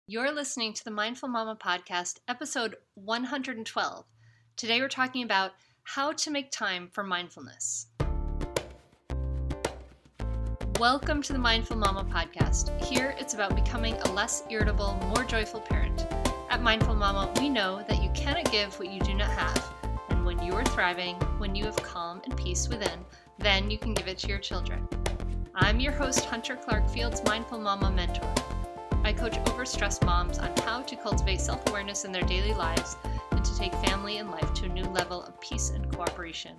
You're listening to the Mindful Mama podcast, episode 112. Today we're talking about how to make time for mindfulness. Welcome to the Mindful Mama podcast. Here it's about becoming a less irritable, more joyful parent. At Mindful Mama, we know that you cannot give what you do not have. And when you are thriving, when you have calm and peace within, then you can give it to your children. I'm your host, Hunter Clark-Field's Mindful Mama mentor. I coach overstressed moms on how to cultivate self-awareness in their daily lives and to take family and life to a new level of peace and cooperation.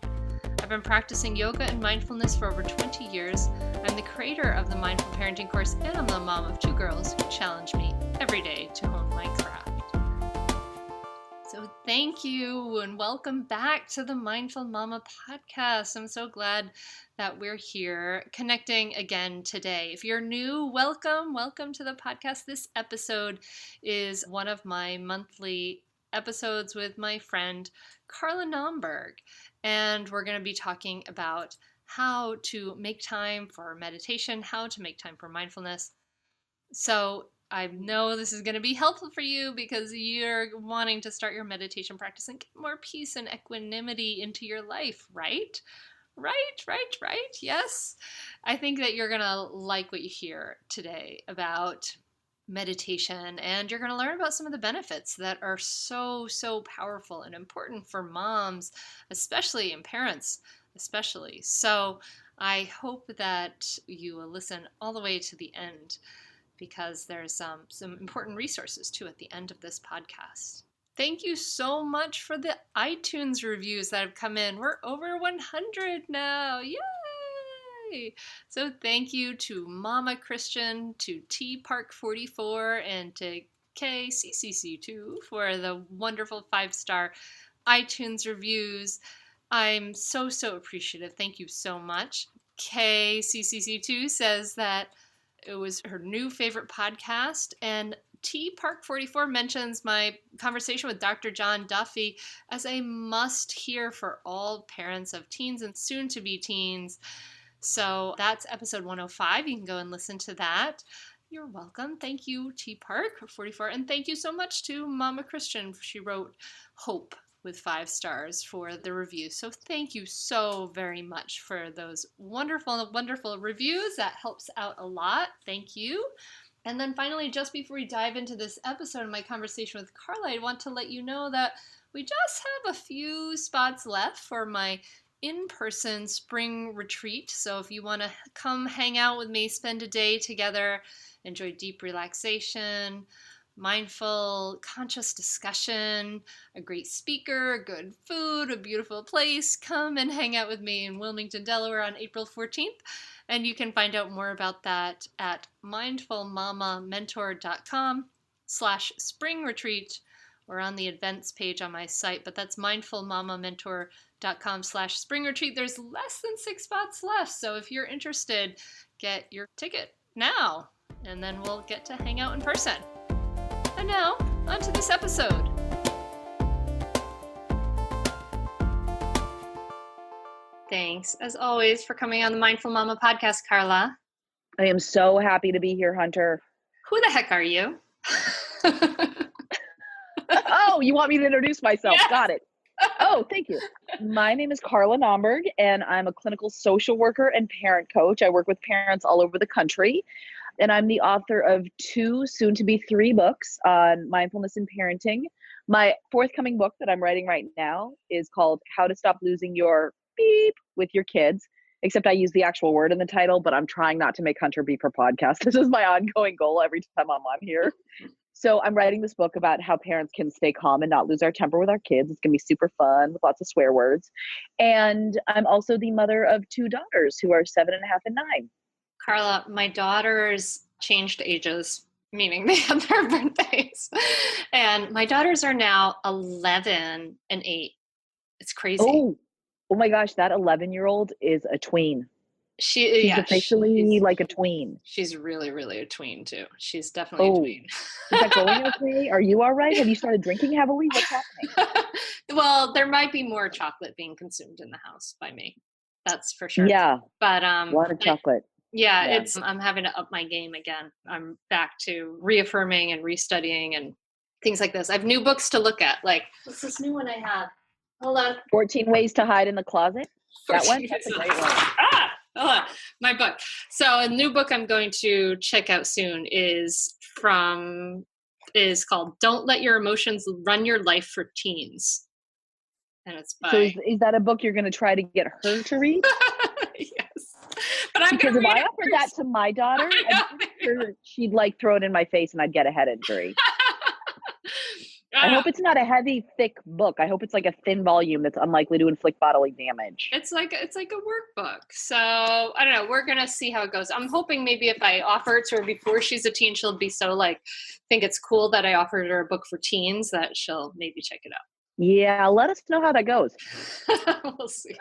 I've been practicing yoga and mindfulness for over 20 years. I'm the creator of the Mindful Parenting course, and I'm the mom of two girls who challenge me every day to hone my craft. So thank you and welcome back to the Mindful Mama podcast. I'm so glad that we're here connecting again today. If you're new, welcome to the podcast. This episode is one of my monthly episodes with my friend Carla Naumburg, and we're going to be talking about how to make time for meditation, how to make time for mindfulness. So I know this is going to be helpful for you because you're wanting to start your meditation practice and get more peace and equanimity into your life, right? Right. Yes. I think that you're going to like what you hear today about meditation, and you're going to learn about some of the benefits that are so powerful and important for moms, especially, and parents, especially. So I hope that you will listen all the way to the end because there's some important resources too at the end of this podcast. Thank you so much for the iTunes reviews that have come in. We're over 100 now. Yay! So thank you to Mama Christian, to T Park 44, and to KCCC2 for the wonderful 5-star iTunes reviews. I'm so appreciative. Thank you so much. KCCC2 says that it was her new favorite podcast, and T Park 44 mentions my conversation with Dr. John Duffy as a must-hear for all parents of teens and soon-to-be teens. So that's episode 105. You can go and listen to that. You're welcome. Thank you, T Park 44, and thank you so much to Mama Christian. She wrote Hope with 5 stars for the review. So thank you so very much for those wonderful reviews. That helps out a lot. Thank you. And then finally, just before we dive into this episode of my conversation with Carla, I want to let you know that we just have a few spots left for my in-person spring retreat. So if you want to come hang out with me, spend a day together, enjoy deep relaxation, mindful, conscious discussion, a great speaker, good food, a beautiful place, come and hang out with me in Wilmington, Delaware on April 14th. And you can find out more about that at mindfulmamamentor.com/spring retreat or on the events page on my site. But that's mindfulmamamentor.com/spring retreat. There's less than 6 spots left. So if you're interested, get your ticket now, and then we'll get to hang out in person. And now, on to this episode. Thanks, as always, for coming on the Mindful Mama podcast, Carla. I am so happy to be here, Hunter. Who the heck are you? Oh, you want me to introduce myself? Yes. Got it. Oh, thank you. My name is Carla Naumburg, and I'm a clinical social worker and parent coach. I work with parents all over the country, and I'm the author of 2, soon to be 3 books on mindfulness and parenting. My forthcoming book that I'm writing right now is called How to Stop Losing Your Beep with Your Kids, except I use the actual word in the title, but I'm trying not to make Hunter beep her podcast. This is my ongoing goal every time I'm on here. So I'm writing this book about how parents can stay calm and not lose our temper with our kids. It's going to be super fun with lots of swear words. And I'm also the mother of 2 daughters who are 7.5 and 9. Carla, my daughters changed ages, meaning they had their birthdays. And my daughters are now 11 and 8. It's crazy. Oh my gosh, that 11-year-old is a tween. She's officially like a tween. She's really a tween too. She's definitely a tween. Is that going okay? Are you all right? Have you started drinking heavily? What's happening? Well, there might be more chocolate being consumed in the house by me. That's for sure. Yeah. But a lot of chocolate. Yeah, Yeah. I'm having to up my game again. I'm back to reaffirming and restudying and things like this. I have new books to look at. Like, what's this new one I have? Hold on. 14 Ways to Hide in the Closet. That one? 14 That's a years great old. one. Hold on. My book. So a new book I'm going to check out soon is called Don't Let Your Emotions Run Your Life for Teens. And it's So by is that a book you're going to try to get her to read? yes. But I'm Because gonna if read I it offered that first. to my daughter, I I'm know. pretty sure she'd like throw it in my face and I'd get a head injury. I hope it's not a heavy, thick book. I hope it's like a thin volume that's unlikely to inflict bodily damage. It's like a workbook. So I don't know. We're gonna see how it goes. I'm hoping maybe if I offer it to her before she's a teen, she'll be so like think it's cool that I offered her a book for teens that she'll maybe check it Yeah, let us know how that goes. out. We'll see.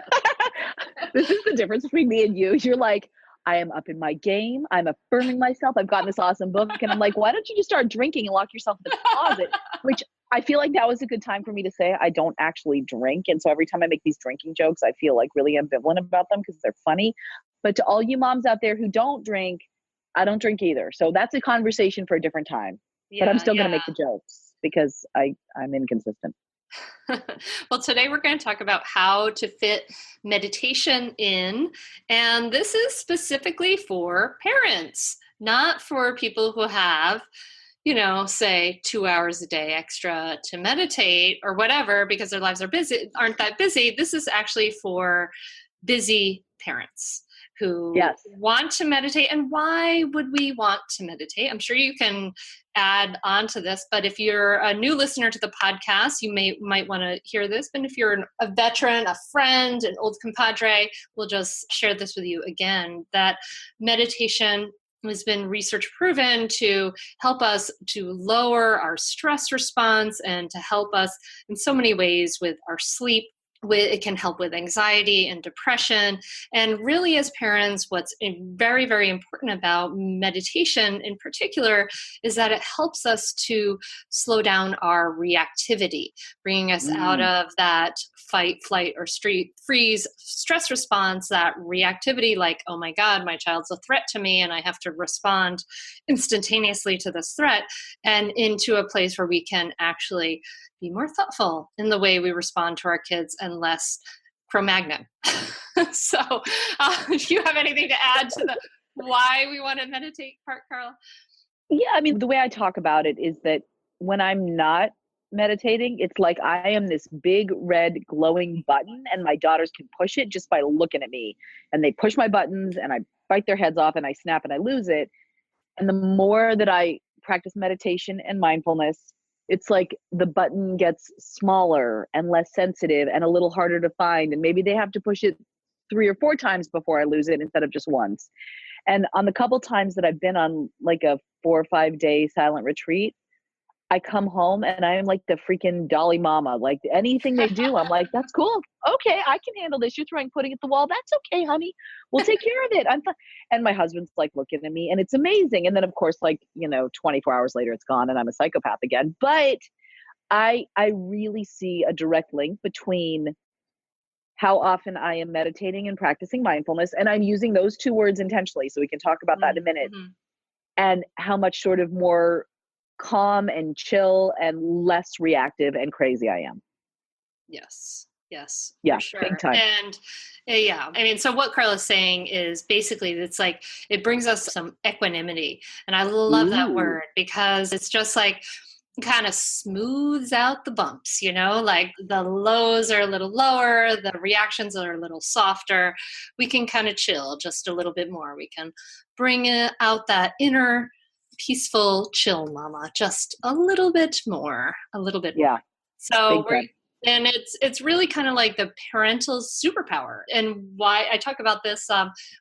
This is the difference between me and you. You're like, I am up in my game. I'm affirming myself. I've gotten this awesome book. And I'm like, why don't you just start drinking and lock yourself in the closet? Which I feel like that was a good time for me to say I don't actually drink. And so every time I make these drinking jokes, I feel like really ambivalent about them because they're funny. But to all you moms out there who don't drink, I don't drink either. So that's a conversation for a different time. But I'm Yeah, still going to yeah. make the jokes because I'm inconsistent. Well, today we're going to talk about how to fit meditation in. And this is specifically for parents, not for people who have, say 2 hours a day extra to meditate or whatever because their lives aren't that busy. This is actually for busy parents who Yes. want to meditate. And why would we want to meditate? I'm sure you can add on to this, but if you're a new listener to the podcast, you might want to hear this. But if you're a veteran, a friend, an old compadre, we'll just share this with you again, that meditation has been research proven to help us to lower our stress response and to help us in so many ways with our sleep. It can help with anxiety and depression. And really, as parents, what's very, very important about meditation in particular is that it helps us to slow down our reactivity, bringing us out of that fight, flight, or freeze stress response, that reactivity like, oh my God, my child's a threat to me and I have to respond instantaneously to this threat, and into a place where we can actually be more thoughtful in the way we respond to our kids and less Cro-Magnon. So do you have anything to add to the why we want to meditate part, Carla? Yeah, I mean, the way I talk about it is that when I'm not meditating, it's like I am this big red glowing button and my daughters can push it just by looking at me. And they push my buttons and I bite their heads off and I snap and I lose it. And the more that I practice meditation and mindfulness, it's like the button gets smaller and less sensitive and a little harder to find. And maybe they have to push it 3 or 4 times before I lose it instead of just once. And on the couple times that I've been on like a 4 or 5 day silent retreat, I come home and I am like the freaking Dolly Mama. Like anything they do, I'm like, that's cool. Okay, I can handle this. You're throwing pudding at the wall. That's okay, honey. We'll take care of it. I'm fine. And my husband's like looking at me and it's amazing. And then of course, like, 24 hours later, it's gone and I'm a psychopath again. But I really see a direct link between how often I am meditating and practicing mindfulness. And I'm using those 2 words intentionally. So we can talk about that in a minute. Mm-hmm. And how much sort of more calm and chill and less reactive and crazy I am. Yes, Yeah, for sure. big time. And yeah, I mean, so what Carla's saying is basically it's like it brings us some equanimity. And I love that word because it's just like kind of smooths out the bumps, like the lows are a little lower, the reactions are a little softer. We can kind of chill just a little bit more. We can bring out that inner peaceful chill mama just a little bit more, Yeah. more. So big time. and it's really kind of like the parental superpower. And why I talk about this,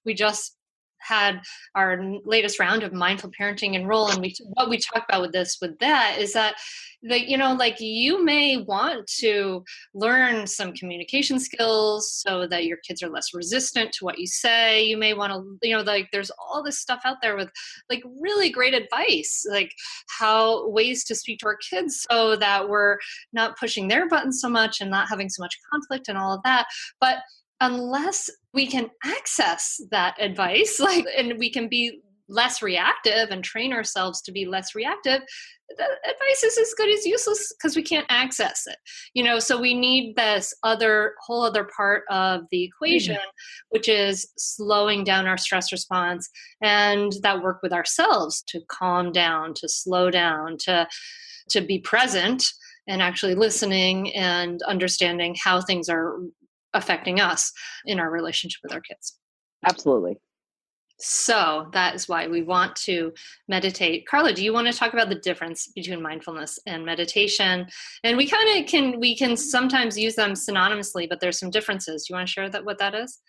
we just had our latest round of mindful parenting enroll, and what we talk about with that is that like you may want to learn some communication skills so that your kids are less resistant to what you say. You may want to like there's all this stuff out there with like really great advice, like how ways to speak to our kids so that we're not pushing their buttons so much and not having so much conflict and all of that. But unless we can access that advice, and we can be less reactive and train ourselves to be less reactive, the advice is as good as useless because we can't access it. So we need this whole other part of the equation, which is slowing down our stress response, and that work with ourselves to calm down, to slow down, to be present and actually listening and understanding how things are affecting us in our relationship with our kids. Absolutely. So that is why we want to meditate. Carla, do you want to talk about the difference between mindfulness and meditation? And we can sometimes use them synonymously, but there's some differences. Do you want to share what that is?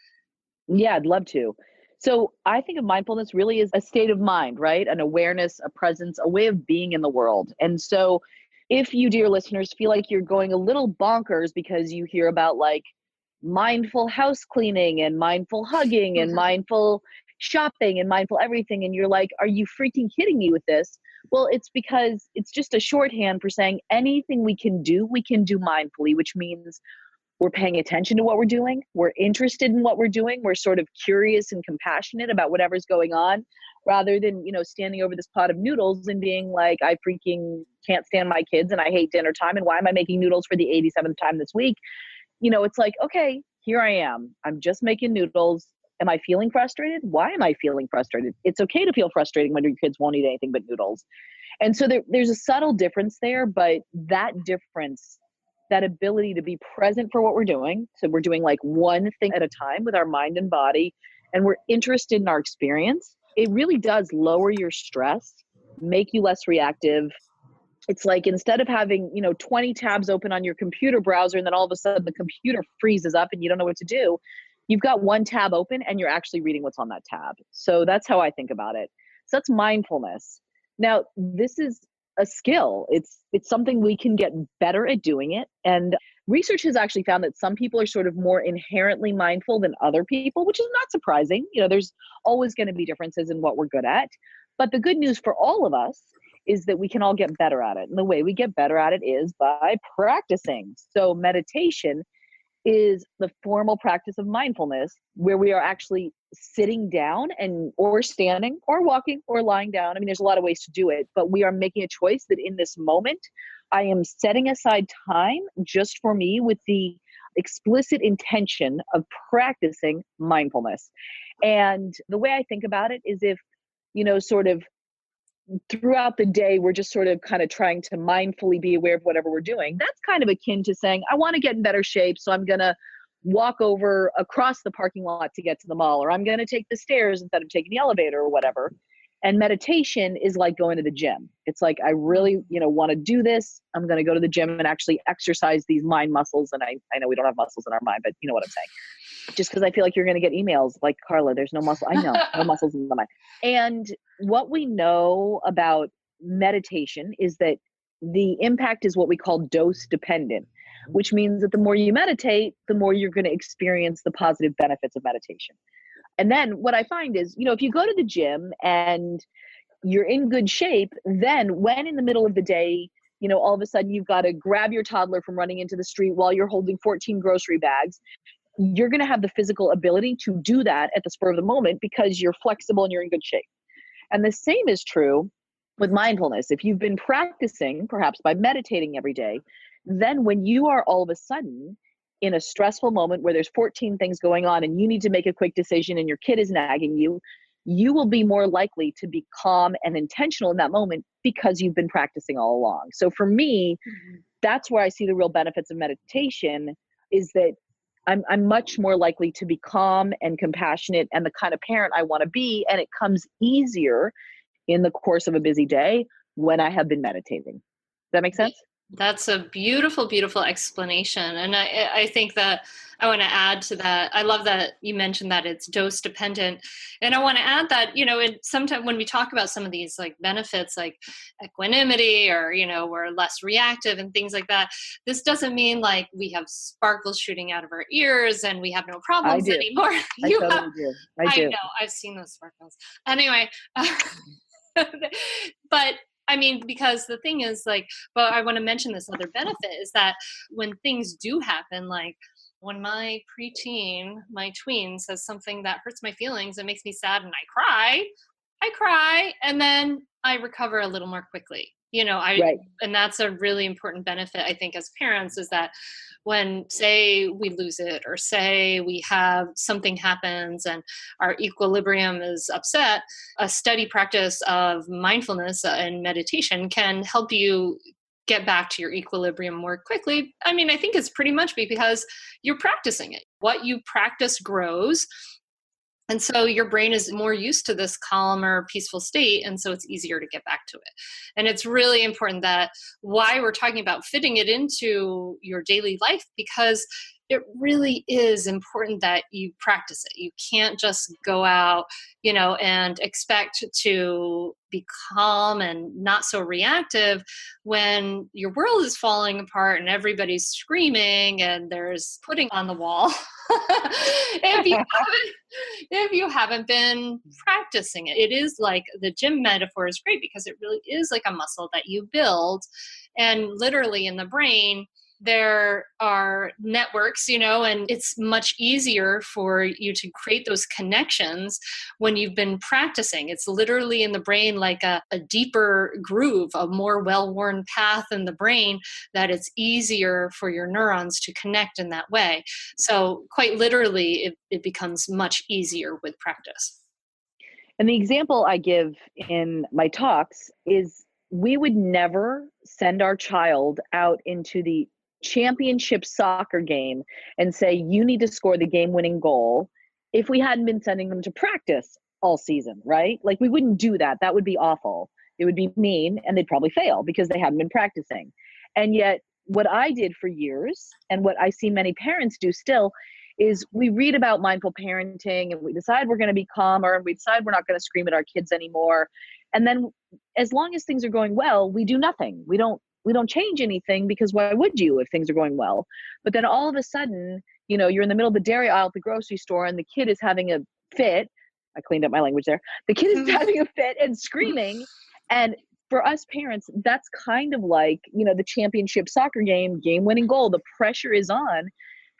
Yeah, I'd love to. So I think of mindfulness really as a state of mind, right? An awareness, a presence, a way of being in the world. And so if you, dear listeners, feel like you're going a little bonkers because you hear about like mindful house cleaning and mindful hugging and mindful shopping and mindful everything, and you're like, are you freaking kidding me with this? Well, it's because it's just a shorthand for saying anything we can do mindfully, which means we're paying attention to what we're doing. We're interested in what we're doing. We're sort of curious and compassionate about whatever's going on, rather than, standing over this pot of noodles and being like, I freaking can't stand my kids and I hate dinner time. And why am I making noodles for the 87th time this week? It's like, okay, here I am. I'm just making noodles. Am I feeling frustrated? Why am I feeling frustrated? It's okay to feel frustrated when your kids won't eat anything but noodles. And so there's a subtle difference there, but that difference, that ability to be present for what we're doing. So we're doing like one thing at a time with our mind and body, and we're interested in our experience. It really does lower your stress, make you less reactive. It's like instead of having, 20 tabs open on your computer browser and then all of a sudden the computer freezes up and you don't know what to do, you've got one tab open and you're actually reading what's on that tab. So that's how I think about it. So that's mindfulness. Now, this is a skill. It's something we can get better at doing it. And research has actually found that some people are sort of more inherently mindful than other people, which is not surprising. There's always going to be differences in what we're good at. But the good news for all of us is that we can all get better at it. And the way we get better at it is by practicing. So meditation is the formal practice of mindfulness where we are actually sitting down or standing or walking or lying down. I mean, there's a lot of ways to do it, but we are making a choice that in this moment, I am setting aside time just for me with the explicit intention of practicing mindfulness. And the way I think about it is if, sort of throughout the day, we're just sort of kind of trying to mindfully be aware of whatever we're doing. That's kind of akin to saying, I want to get in better shape, so I'm going to walk over across the parking lot to get to the mall, or I'm going to take the stairs instead of taking the elevator or whatever. And meditation is like going to the gym. It's like, I really, want to do this. I'm going to go to the gym and actually exercise these mind muscles. And I know we don't have muscles in our mind, but you know what I'm saying. Just because I feel like you're going to get emails like, Carla, there's no muscle. I know, no muscles in the mind. And what we know about meditation is that the impact is what we call dose-dependent, which means that the more you meditate, the more you're going to experience the positive benefits of meditation. And then what I find is, if you go to the gym and you're in good shape, then when in the middle of the day, all of a sudden you've got to grab your toddler from running into the street while you're holding 14 grocery bags, you're going to have the physical ability to do that at the spur of the moment because you're flexible and you're in good shape. And the same is true with mindfulness. If you've been practicing, perhaps by meditating every day, then when you are all of a sudden in a stressful moment where there's 14 things going on and you need to make a quick decision and your kid is nagging you, you will be more likely to be calm and intentional in that moment because you've been practicing all along. So for me, that's where I see the real benefits of meditation, is that I'm much more likely to be calm and compassionate and the kind of parent I want to be. And it comes easier in the course of a busy day when I have been meditating. Does that make sense? That's a beautiful, beautiful explanation. And I think that I want to add to that. I love that you mentioned that it's dose dependent. And I want to add that, sometimes when we talk about some of these like benefits, like equanimity or, we're less reactive and things like that, this doesn't mean like we have sparkles shooting out of our ears and we have no problems anymore. I totally do. I do. know. I've seen those sparkles. Anyway, but I mean, because the thing is like, but I want to mention this other benefit is that when things do happen, like When my preteen, my tween says something that hurts my feelings and makes me sad and I cry and then I recover a little more quickly. Right. And that's a really important benefit, I think, as parents, is that when, say, we lose it or say we have something happens and our equilibrium is upset, a steady practice of mindfulness and meditation can help you get back to your equilibrium more quickly. I mean, I think it's pretty much because you're practicing it. What you practice grows. And so your brain is more used to this calmer, peaceful state. And so it's easier to get back to it. And it's really important that why we're talking about fitting it into your daily life, because it really is important that you practice it. You can't just go out, and expect to be calm and not so reactive when your world is falling apart and everybody's screaming and there's pudding on the wall. If you haven't been practicing it, it is like the gym metaphor is great because it really is like a muscle that you build. And literally in the brain, there are networks, and it's much easier for you to create those connections when you've been practicing. It's literally in the brain like a deeper groove, a more well-worn path in the brain, that it's easier for your neurons to connect in that way. So quite literally, it becomes much easier with practice. And the example I give in my talks is we would never send our child out into the championship soccer game and say, you need to score the game-winning goal if we hadn't been sending them to practice all season, right? Like, we wouldn't do that. That would be awful. It would be mean, and they'd probably fail because they hadn't been practicing. And yet, what I did for years, and what I see many parents do still, is we read about mindful parenting and we decide we're going to be calmer and we decide we're not going to scream at our kids anymore. And then as long as things are going well, we do nothing. We don't change anything, because why would you if things are going well? But then all of a sudden, you're in the middle of the dairy aisle at the grocery store and the kid is having a fit. I cleaned up my language there. The kid is having a fit and screaming. And for us parents, that's kind of like, the championship soccer game-winning goal. The pressure is on.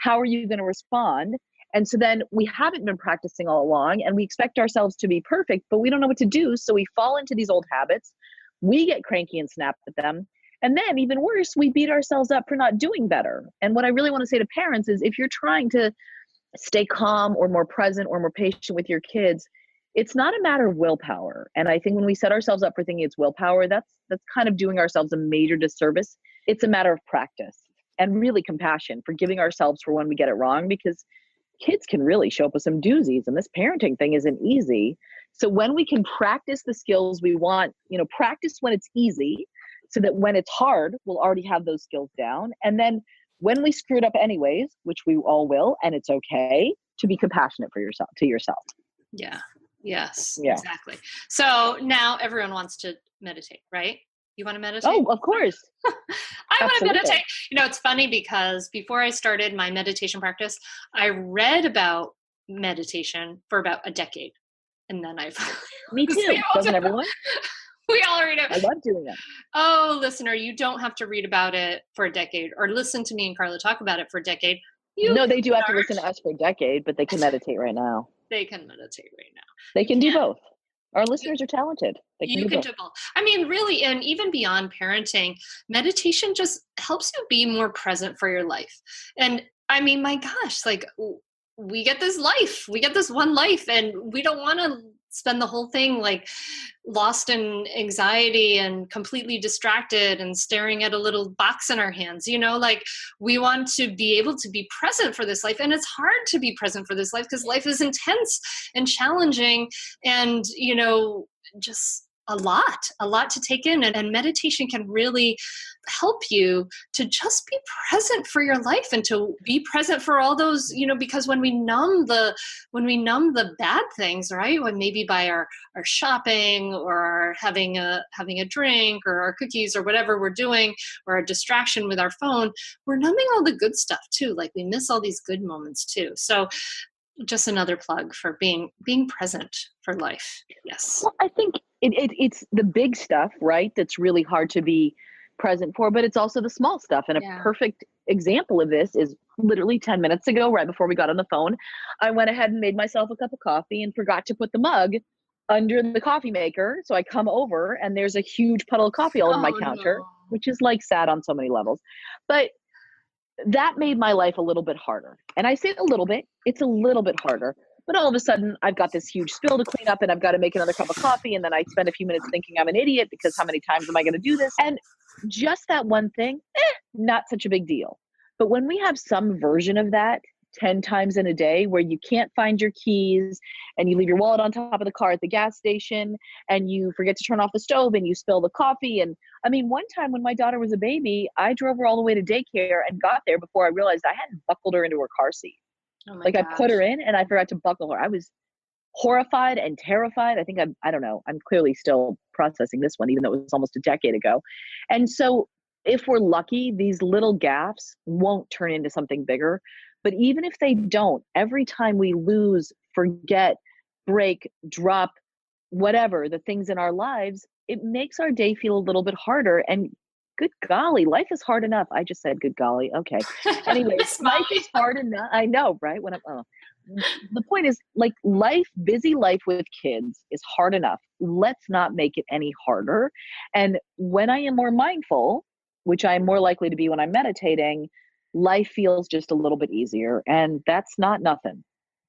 How are you going to respond? And so then we haven't been practicing all along and we expect ourselves to be perfect, but we don't know what to do. So we fall into these old habits. We get cranky and snap at them. And then even worse, we beat ourselves up for not doing better. And what I really want to say to parents is, if you're trying to stay calm or more present or more patient with your kids, it's not a matter of willpower. And I think when we set ourselves up for thinking it's willpower, that's kind of doing ourselves a major disservice. It's a matter of practice and really compassion for giving ourselves for when we get it wrong, because kids can really show up with some doozies, and this parenting thing isn't easy. So when we can practice the skills we want, practice when it's easy, so that when it's hard, we'll already have those skills down. And then when we screw it up anyways, which we all will, and it's okay, to be compassionate to yourself. Yeah. Yes, Yeah. exactly. So now everyone wants to meditate, right? You want to meditate? Oh, of course. I want to meditate. It's funny because before I started my meditation practice, I read about meditation for about a decade. And then Me too. Doesn't everyone? We all read it. I love doing it. Oh, listener, you don't have to read about it for a decade or listen to me and Carla talk about it for a decade. No, they do have to listen to us for a decade, but they can meditate right now. They can meditate right now. They can do both. Our listeners are talented. You can do both. I mean, really, and even beyond parenting, meditation just helps you be more present for your life. And I mean, my gosh, like, we get this life, we get this one life, and we don't want to spend the whole thing like lost in anxiety and completely distracted and staring at a little box in our hands. Like, we want to be able to be present for this life. And it's hard to be present for this life because life is intense and challenging and, just a lot to take in. And meditation can really help you to just be present for your life and to be present for all those, because when we numb the bad things, right? When maybe by our shopping or having a drink or our cookies or whatever we're doing, or a distraction with our phone, we're numbing all the good stuff too. Like, we miss all these good moments too. So just another plug for being present for life. Yes. Well, I think it's the big stuff, right? That's really hard to be present for, but it's also the small stuff. And a perfect example of this is literally 10 minutes ago, right before we got on the phone, I went ahead and made myself a cup of coffee and forgot to put the mug under the coffee maker. So I come over and there's a huge puddle of coffee all over my Oh counter, no. which is like sad on so many levels. But that made my life a little bit harder. And I say a little bit, it's a little bit harder. But all of a sudden, I've got this huge spill to clean up and I've got to make another cup of coffee. And then I spend a few minutes thinking I'm an idiot because how many times am I going to do this? And just that one thing, not such a big deal. But when we have some version of that 10 times in a day where you can't find your keys and you leave your wallet on top of the car at the gas station and you forget to turn off the stove and you spill the coffee. And I mean, one time when my daughter was a baby, I drove her all the way to daycare and got there before I realized I hadn't buckled her into her car seat. Oh my Like I put her gosh. in and I forgot to buckle her. I was horrified and terrified. I think I don't know. I'm clearly still processing this one, even though it was almost a decade ago. And so if we're lucky, these little gaffes won't turn into something bigger. But even if they don't, every time we lose, forget, break, drop, whatever the things in our lives, it makes our day feel a little bit harder. And good golly, life is hard enough. I just said good golly. Okay. Anyways, life Smiley. is hard enough. I know, right? When I'm, the point is like busy life with kids is hard enough. Let's not make it any harder. And when I am more mindful, which I'm more likely to be when I'm meditating, life feels just a little bit easier. And that's not nothing.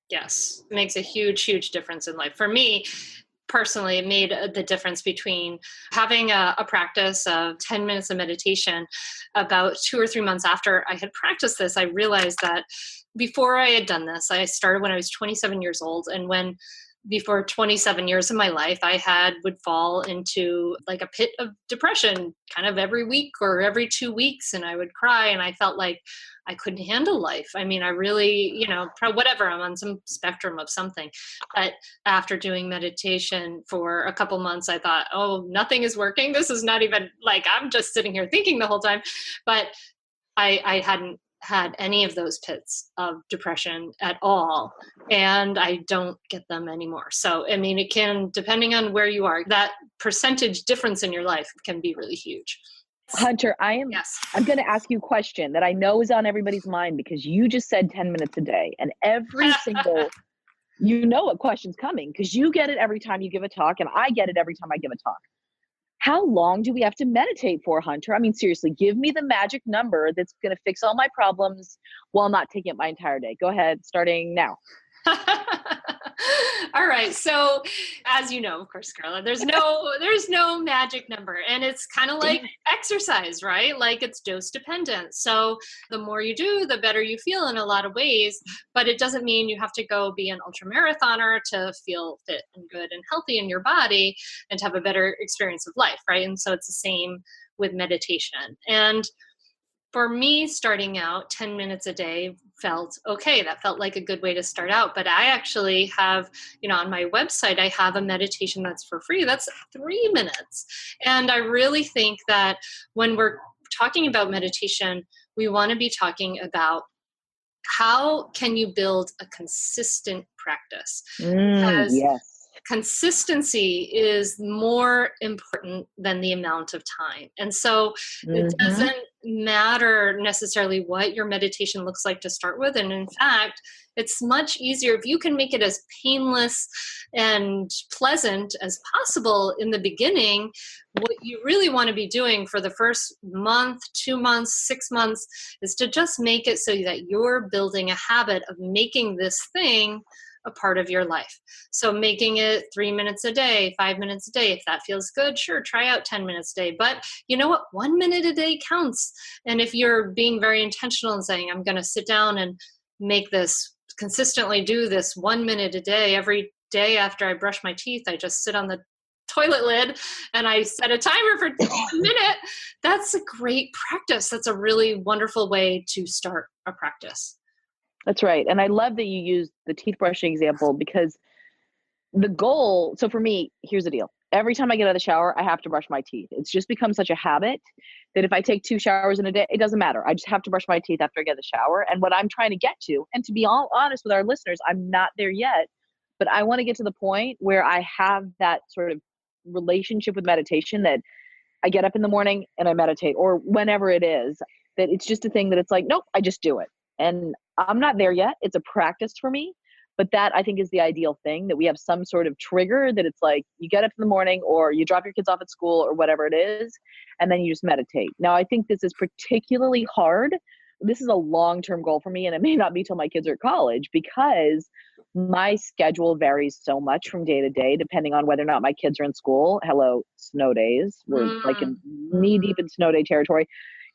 Yes, it makes a huge, huge difference in life. For me, personally, it made the difference between having a practice of 10 minutes of meditation. About 2 or 3 months after I had practiced this, I realized that before I had done this, I started when I was 27 years old. And when before 27 years of my life, I would fall into like a pit of depression kind of every week or every 2 weeks. And I would cry and I felt like I couldn't handle life. I mean, I really, whatever, I'm on some spectrum of something. But after doing meditation for a couple months, I thought, oh, nothing is working. This is not even like I'm just sitting here thinking the whole time. But I hadn't had any of those pits of depression at all. And I don't get them anymore. So, I mean, it can, depending on where you are, that percentage difference in your life can be really huge. Hunter, Yes. I'm going to ask you a question that I know is on everybody's mind because you just said 10 minutes a day and every single, you know what question's coming because you get it every time you give a talk and I get it every time I give a talk. How long do we have to meditate for, Hunter? I mean, seriously, give me the magic number that's going to fix all my problems while not taking up my entire day. Go ahead, starting now. All right. So, as you know, of course, Carla, there's no magic number, and it's kind of like exercise, right? Like it's dose dependent. So, the more you do, the better you feel in a lot of ways. But it doesn't mean you have to go be an ultra marathoner to feel fit and good and healthy in your body and to have a better experience of life, right? And so, it's the same with meditation. And for me, starting out 10 minutes a day felt okay. That felt like a good way to start out. But I actually have, on my website, I have a meditation that's for free. That's 3 minutes. And I really think that when we're talking about meditation, we want to be talking about how can you build a consistent practice? Because Yes. consistency is more important than the amount of time. And so it Mm-hmm. doesn't matter necessarily what your meditation looks like to start with. And in fact, it's much easier if you can make it as painless and pleasant as possible in the beginning. What you really want to be doing for the first month, 2 months, 6 months is to just make it so that you're building a habit of making this thing a part of your life. So making it 3 minutes a day, 5 minutes a day, if that feels good, sure, try out 10 minutes a day. But you know what? 1 minute a day counts. And if you're being very intentional and saying, I'm going to sit down and make this, consistently do this 1 minute a day, every day after I brush my teeth, I just sit on the toilet lid and I set a timer for a minute, that's a great practice. That's a really wonderful way to start a practice. That's right. And I love that you used the teeth brushing example because the goal, so for me, here's the deal. Every time I get out of the shower, I have to brush my teeth. It's just become such a habit that if I take 2 showers in a day, it doesn't matter. I just have to brush my teeth after I get out of the shower. And what I'm trying to get to, and to be all honest with our listeners, I'm not there yet, but I want to get to the point where I have that sort of relationship with meditation that I get up in the morning and I meditate or whenever it is, that it's just a thing that it's like, nope, I just do it. And I'm not there yet. It's a practice for me. But that I think is the ideal thing, that we have some sort of trigger that it's like you get up in the morning or you drop your kids off at school or whatever it is, and then you just meditate. Now, I think this is particularly hard. This is a long-term goal for me, and it may not be till my kids are at college because my schedule varies so much from day to day, depending on whether or not my kids are in school. Hello, snow days. We're like in knee deep in snow day territory.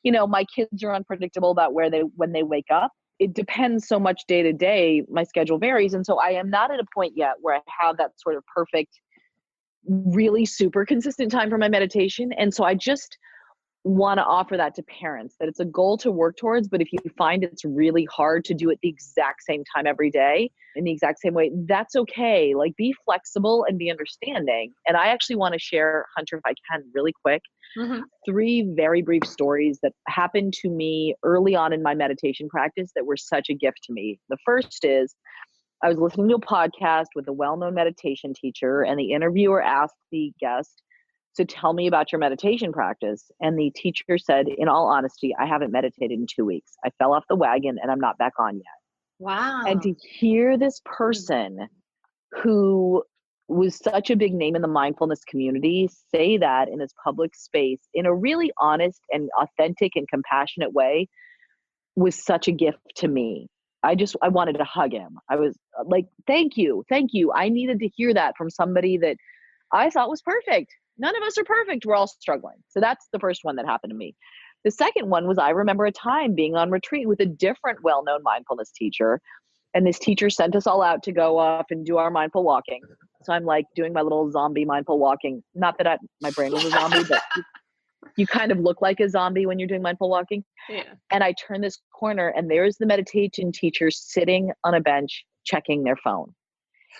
My kids are unpredictable about when they wake up. It depends so much day to day. My schedule varies. And so I am not at a point yet where I have that sort of perfect, really super consistent time for my meditation. And so I just want to offer that to parents, that it's a goal to work towards. But if you find it's really hard to do it the exact same time every day in the exact same way, that's okay. Like, be flexible and be understanding. And I actually want to share, Hunter, if I can, really quick, 3 very brief stories that happened to me early on in my meditation practice that were such a gift to me. The first is, I was listening to a podcast with a well-known meditation teacher, and the interviewer asked the guest, "So tell me about your meditation practice." And the teacher said, "In all honesty, I haven't meditated in 2 weeks. I fell off the wagon and I'm not back on yet." Wow. And to hear this person who was such a big name in the mindfulness community say that in his public space in a really honest and authentic and compassionate way was such a gift to me. I wanted to hug him. I was like, thank you. I needed to hear that from somebody that I thought was perfect. None of us are perfect. We're all struggling. So that's the first one that happened to me. The second one was, I remember a time being on retreat with a different well-known mindfulness teacher. And this teacher sent us all out to go up and do our mindful walking. So I'm like doing my little zombie mindful walking. Not that my brain was a zombie, but you kind of look like a zombie when you're doing mindful walking. Yeah. And I turn this corner and there's the meditation teacher sitting on a bench checking their phone.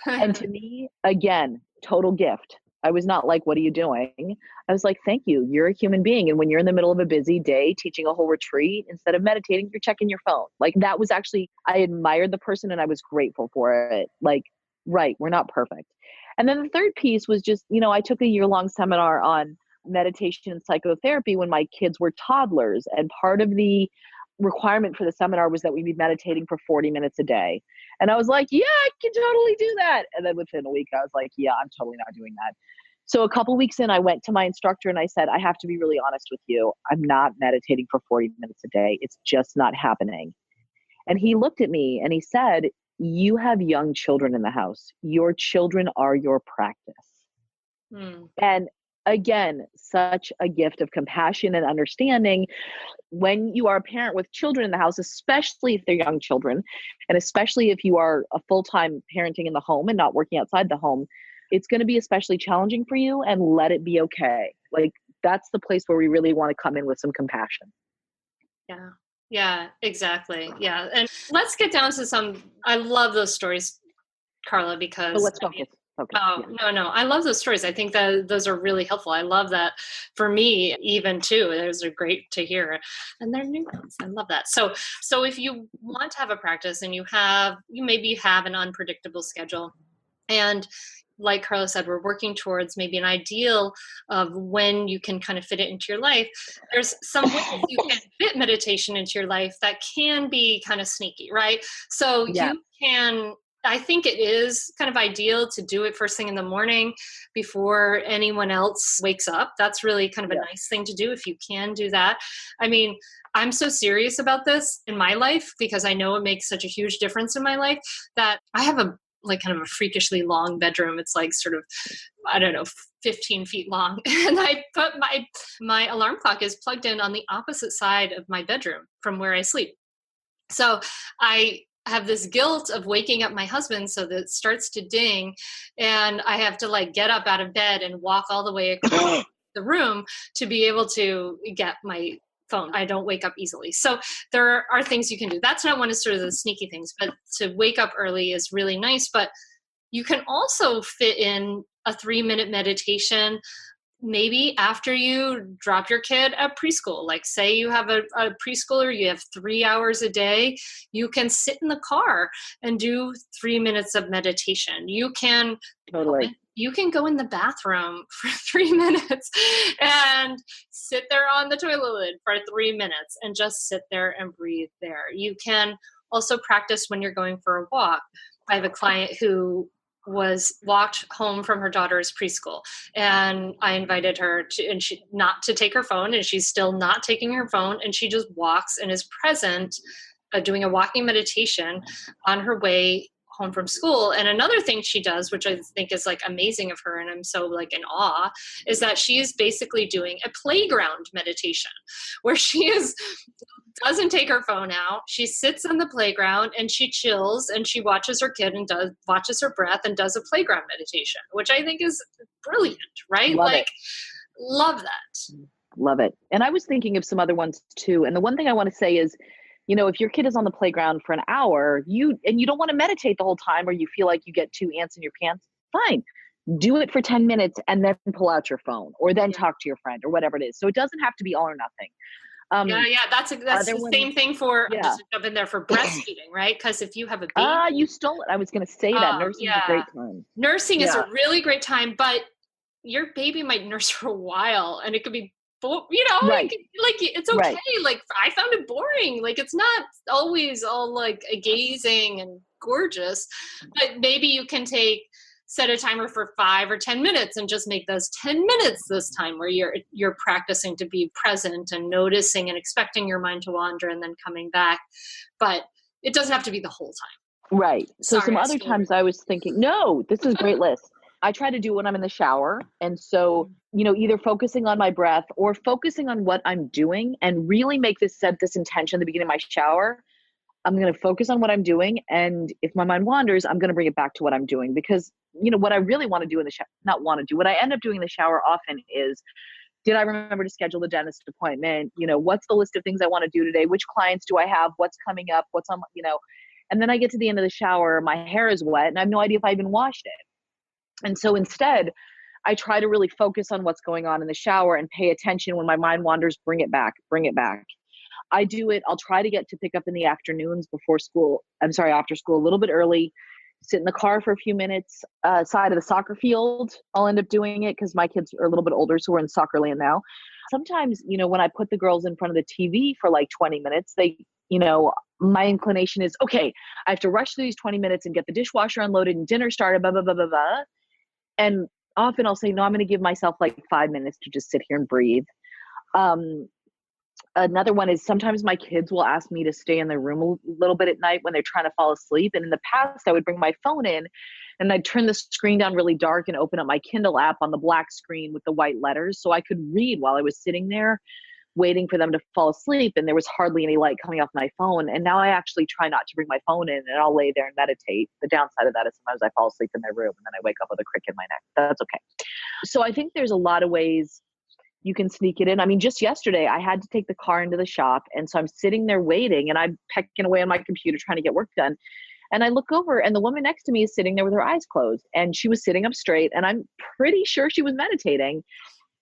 And to me, again, total gift. I was not like, "What are you doing?" I was like, "Thank you. You're a human being. And when you're in the middle of a busy day teaching a whole retreat, instead of meditating, you're checking your phone." Like, that was actually, I admired the person and I was grateful for it. Like, right, we're not perfect. And then the third piece was just, I took a year-long seminar on meditation and psychotherapy when my kids were toddlers. And part of the requirement for the seminar was that we be meditating for 40 minutes a day. And I was like, yeah, I can totally do that. And then within a week, I was like, yeah, I'm totally not doing that. So a couple weeks in, I went to my instructor and I said, "I have to be really honest with you. I'm not meditating for 40 minutes a day. It's just not happening." And he looked at me and he said, "You have young children in the house. Your children are your practice." And again, such a gift of compassion and understanding. When you are a parent with children in the house, especially if they're young children, and especially if you are a full-time parenting in the home and not working outside the home, it's going to be especially challenging for you, and let it be okay. Like, that's the place where we really want to come in with some compassion. Yeah. Yeah, exactly. Yeah. And let's get down to I love those stories, Carla, because But let's focus. Oh, no. I love those stories. I think that those are really helpful. I love that for me, even too. Those are great to hear. And they're new ones. I love that. So if you want to have a practice and you maybe have an unpredictable schedule, and like Carla said, we're working towards maybe an ideal of when you can kind of fit it into your life. There's some ways you can fit meditation into your life that can be kind of sneaky, right? So you can, I think it is kind of ideal to do it first thing in the morning before anyone else wakes up. That's really kind of a nice thing to do if you can do that. I mean, I'm so serious about this in my life because I know it makes such a huge difference in my life that I have kind of a freakishly long bedroom. It's like sort of, I don't know, 15 feet long. And I put my alarm clock is plugged in on the opposite side of my bedroom from where I sleep. So I have this guilt of waking up my husband so that it starts to ding and I have to get up out of bed and walk all the way across the room to be able to get my phone. I don't wake up easily. So there are things you can do. That's not one of sort of the sneaky things, but to wake up early is really nice. But you can also fit in a 3-minute meditation maybe after you drop your kid at preschool. Like, say you have a preschooler, you have 3 hours a day, you can sit in the car and do 3 minutes of meditation. You can Totally. you can go in the bathroom for 3 minutes and sit there on the toilet lid for 3 minutes and just sit there and breathe there. You can also practice when you're going for a walk. I have a client who was walked home from her daughter's preschool, and I invited her to, and she not to take her phone, and she's still not taking her phone, and she just walks and is present, doing a walking meditation on her way home from school. And another thing she does, which I think is like amazing of her, and I'm so like in awe, is that she is basically doing a playground meditation where she is doesn't take her phone out. She sits on the playground and she chills and she watches her kid and watches her breath and does a playground meditation, which I think is brilliant, right? Love like it. love that. Love it. And I was thinking of some other ones too. And the one thing I want to say is, if your kid is on the playground for an hour, you don't want to meditate the whole time, or you feel like you get 2 ants in your pants, fine. Do it for 10 minutes and then pull out your phone, or then talk to your friend, or whatever it is. So it doesn't have to be all or nothing. Yeah, that's the same thing for, just to jump in there, for breastfeeding, right? Because if you have a baby. You stole it. I was going to say that. Nursing is a great time. Nursing is a really great time, but your baby might nurse for a while and it could be, Right. it's okay. Right. Like, I found it boring. Like, it's not always all like gazing and gorgeous, but maybe you can set a timer for 5 or 10 minutes and just make those 10 minutes this time, where you're practicing to be present and noticing and expecting your mind to wander and then coming back. But it doesn't have to be the whole time. Right. So Sorry, some other times I was thinking, no, this is a great list. I try to do when I'm in the shower. And so, either focusing on my breath or focusing on what I'm doing, and really set this intention at the beginning of my shower. I'm going to focus on what I'm doing. And if my mind wanders, I'm going to bring it back to what I'm doing, because, what I really want to do in the shower, what I end up doing in the shower often is, did I remember to schedule the dentist appointment? What's the list of things I want to do today? Which clients do I have? What's coming up? What's on, and then I get to the end of the shower, my hair is wet and I have no idea if I even washed it. And so instead, I try to really focus on what's going on in the shower and pay attention. When my mind wanders, bring it back. I do it. I'll try to get to pick up in the afternoons after school, a little bit early, sit in the car for a few minutes, side of the soccer field. I'll end up doing it because my kids are a little bit older, so we're in soccer land now. Sometimes, when I put the girls in front of the TV for like 20 minutes, my inclination is, okay, I have to rush through these 20 minutes and get the dishwasher unloaded and dinner started, blah, blah, blah, blah, blah. And often I'll say, no, I'm going to give myself like 5 minutes to just sit here and breathe. Another one is, sometimes my kids will ask me to stay in their room a little bit at night when they're trying to fall asleep. And in the past, I would bring my phone in and I'd turn the screen down really dark and open up my Kindle app on the black screen with the white letters, so I could read while I was sitting there waiting for them to fall asleep. And there was hardly any light coming off my phone. And now I actually try not to bring my phone in, and I'll lay there and meditate. The downside of that is sometimes I fall asleep in their room and then I wake up with a crick in my neck. That's okay. So I think there's a lot of ways you can sneak it in. I mean, just yesterday I had to take the car into the shop. And so I'm sitting there waiting and I'm pecking away on my computer trying to get work done. And I look over and the woman next to me is sitting there with her eyes closed, and she was sitting up straight, and I'm pretty sure she was meditating.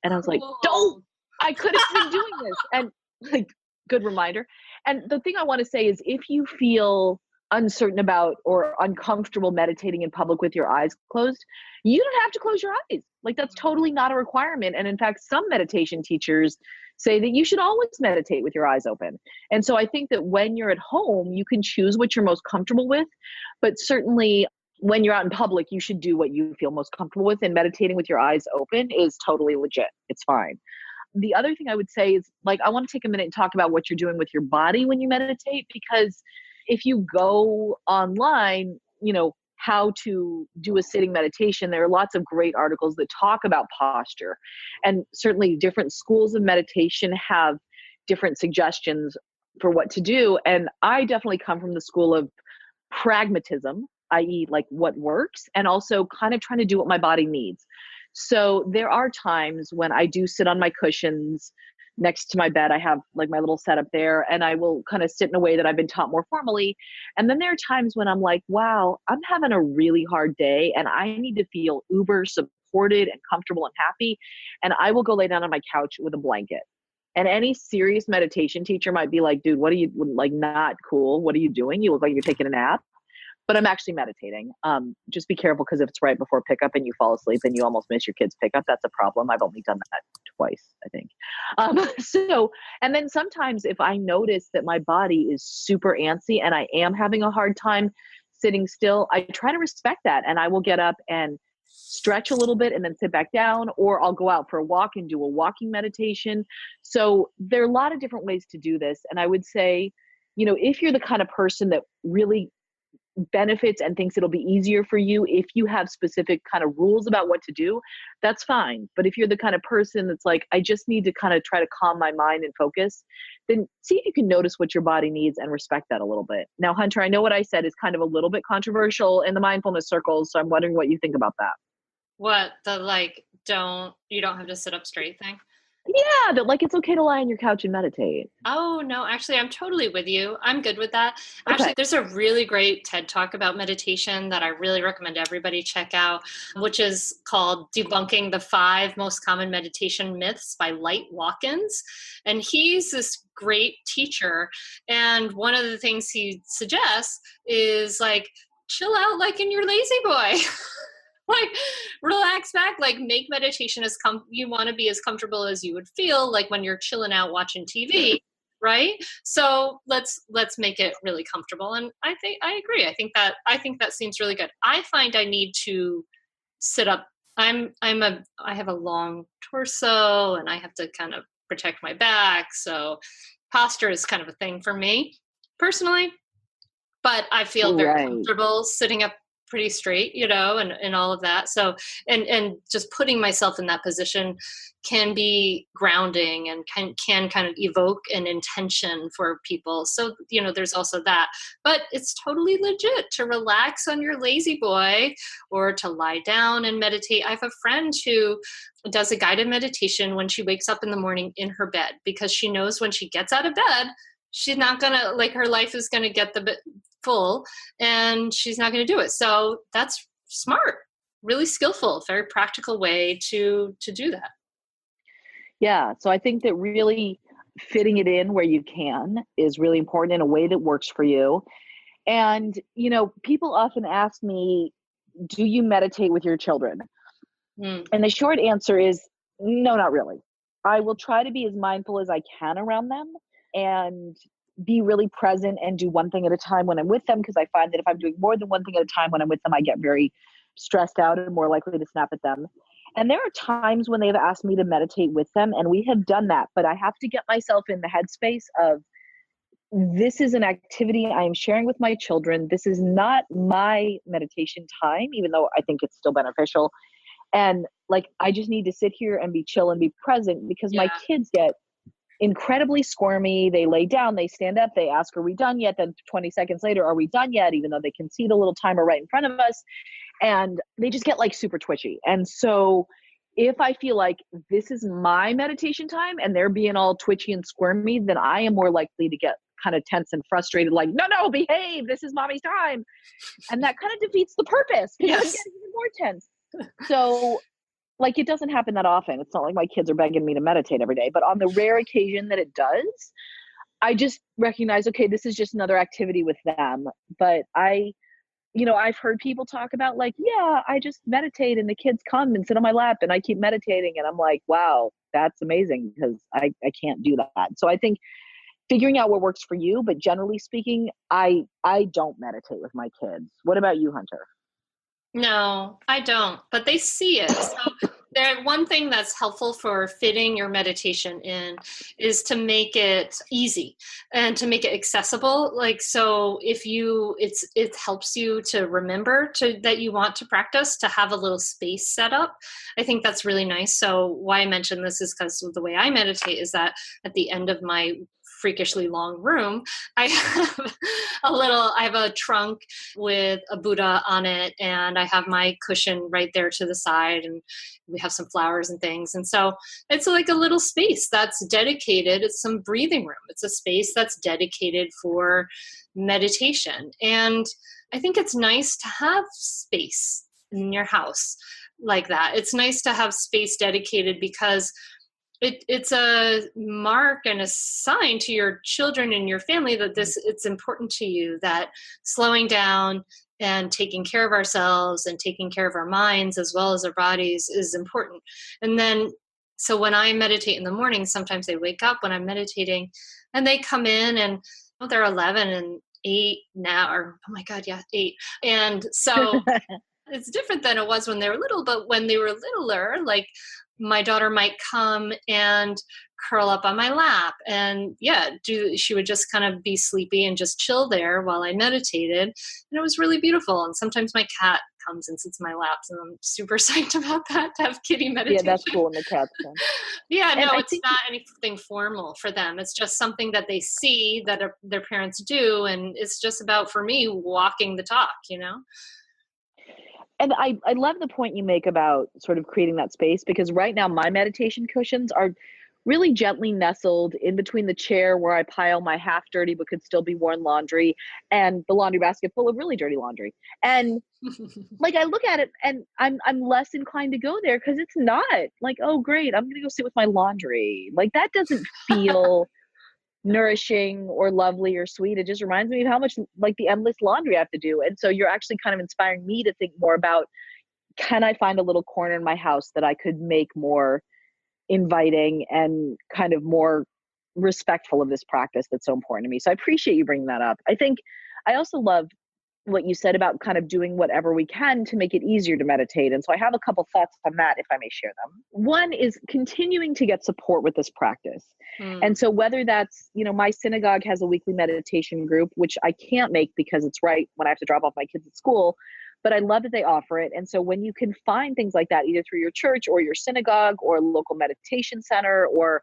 And I was like, don't, I could have been doing this. And like, good reminder. And the thing I want to say is, if you feel uncertain about or uncomfortable meditating in public with your eyes closed, you don't have to close your eyes. Like, that's totally not a requirement. And in fact, some meditation teachers say that you should always meditate with your eyes open. And so I think that when you're at home, you can choose what you're most comfortable with, but certainly when you're out in public, you should do what you feel most comfortable with, and meditating with your eyes open is totally legit. It's fine. The other thing I would say is, like, I want to take a minute and talk about what you're doing with your body when you meditate, because if you go online, how to do a sitting meditation, there are lots of great articles that talk about posture. And certainly different schools of meditation have different suggestions for what to do. And I definitely come from the school of pragmatism, i.e. like what works, and also kind of trying to do what my body needs. So there are times when I do sit on my cushions next to my bed. I have like my little setup there, and I will kind of sit in a way that I've been taught more formally. And then there are times when I'm like, wow, I'm having a really hard day and I need to feel uber supported and comfortable and happy. And I will go lay down on my couch with a blanket. And any serious meditation teacher might be like, dude, what are you, like, not cool? What are you doing? You look like you're taking a nap. but I'm actually meditating. Just be careful, because if it's right before pickup and you fall asleep and you almost miss your kid's pickup, that's a problem. I've only done that twice, I think. And then sometimes if I notice that my body is super antsy and I am having a hard time sitting still, I try to respect that, and I will get up and stretch a little bit and then sit back down, or I'll go out for a walk and do a walking meditation. So there are a lot of different ways to do this. And I would say, if you're the kind of person that really benefits and thinks it'll be easier for you, if you have specific kind of rules about what to do, that's fine. But if you're the kind of person that's like, I just need to kind of try to calm my mind and focus, then see if you can notice what your body needs and respect that a little bit. Now, Hunter, I know what I said is kind of a little bit controversial in the mindfulness circles, so I'm wondering what you think about that. What, you don't have to sit up straight thing? Yeah, that like it's okay to lie on your couch and meditate. Oh, no, actually, I'm totally with you. I'm good with that. Okay. Actually, there's a really great TED Talk about meditation that I really recommend everybody check out, which is called Debunking the 5 Most Common Meditation Myths by Watkins. And he's this great teacher. And one of the things he suggests is like, chill out like in your lazy boy. Like relax back, like make meditation you want to be as comfortable as you would feel like when you're chilling out watching TV, right? So let's make it really comfortable. And I agree. I think that seems really good. I find I need to sit up. I have a long torso and I have to kind of protect my back. So posture is kind of a thing for me personally, but I feel very comfortable sitting up pretty straight, and all of that. So, and just putting myself in that position can be grounding and can kind of evoke an intention for people. So, there's also that, but it's totally legit to relax on your lazy boy or to lie down and meditate. I have a friend who does a guided meditation when she wakes up in the morning in her bed, because she knows when she gets out of bed, she's not gonna, like, her life is gonna get full and she's not going to do it. So that's smart, really skillful, very practical way to do that. Yeah. So I think that really fitting it in where you can is really important in a way that works for you. And, people often ask me, do you meditate with your children? And the short answer is no, not really. I will try to be as mindful as I can around them and be really present and do one thing at a time when I'm with them, because I find that if I'm doing more than one thing at a time when I'm with them, I get very stressed out and more likely to snap at them. And there are times when they've asked me to meditate with them, and we have done that, but I have to get myself in the headspace of, this is an activity I am sharing with my children. This is not my meditation time, even though I think it's still beneficial. And like, I just need to sit here and be chill and be present, because my kids get incredibly squirmy. They lay down, they stand up, they ask, are we done yet? Then 20 seconds later, are we done yet? Even though they can see the little timer right in front of us. And they just get like super twitchy. And so if I feel like this is my meditation time and they're being all twitchy and squirmy, then I am more likely to get kind of tense and frustrated, like, no, behave, this is mommy's time. And that kind of defeats the purpose, because I'm getting even more tense. So like, it doesn't happen that often. It's not like my kids are begging me to meditate every day, but on the rare occasion that it does, I just recognize, okay, this is just another activity with them. But I've heard people talk about like, yeah, I just meditate and the kids come and sit on my lap and I keep meditating. And I'm like, wow, that's amazing, because I can't do that. So I think figuring out what works for you, but generally speaking, I don't meditate with my kids. What about you, Hunter? No, I don't, but they see it. So one thing that's helpful for fitting your meditation in is to make it easy and to make it accessible. Like, so if it helps you to remember that you want to practice, to have a little space set up. I think that's really nice. So why I mentioned this is because the way I meditate is that at the end of my freakishly long room, I have a trunk with a Buddha on it, and I have my cushion right there to the side, and we have some flowers and things. And so it's like a little space that's dedicated. It's some breathing room. It's a space that's dedicated for meditation. And I think it's nice to have space in your house like that. It's nice to have space dedicated, because it's a mark and a sign to your children and your family that it's important to you, that slowing down and taking care of ourselves and taking care of our minds as well as our bodies is important. And then, so when I meditate in the morning, sometimes they wake up when I'm meditating and they come in and they're 11 and 8 now, or oh my God, yeah, 8. And so it's different than it was when they were little, but when they were littler, like my daughter might come and curl up on my lap and she would just kind of be sleepy and just chill there while I meditated. And it was really beautiful. And sometimes my cat comes and sits in my lap, and I'm super psyched about that, to have kitty Yeah, meditation. that's cool in the cat's fun. Yeah, And no, I it's think not anything formal for them. It's just something that they see that their parents do. And it's just about, for me, walking the talk, and I love the point you make about sort of creating that space, because right now my meditation cushions are really gently nestled in between the chair where I pile my half dirty but could still be worn laundry and the laundry basket full of really dirty laundry. And like I look at it and I'm less inclined to go there because it's not like, oh great, I'm gonna go sit with my laundry. Like that doesn't feel nourishing or lovely or sweet. It just reminds me of how much like the endless laundry I have to do. And so you're actually kind of inspiring me to think more about, can I find a little corner in my house that I could make more inviting and kind of more respectful of this practice that's so important to me. So I appreciate you bringing that up. I think I also love what you said about kind of doing whatever we can to make it easier to meditate. And so I have a couple thoughts on that, if I may share them. One is continuing to get support with this practice. And so whether that's, my synagogue has a weekly meditation group, which I can't make because it's right when I have to drop off my kids at school, but I love that they offer it. And so when you can find things like that, either through your church or your synagogue or local meditation center, or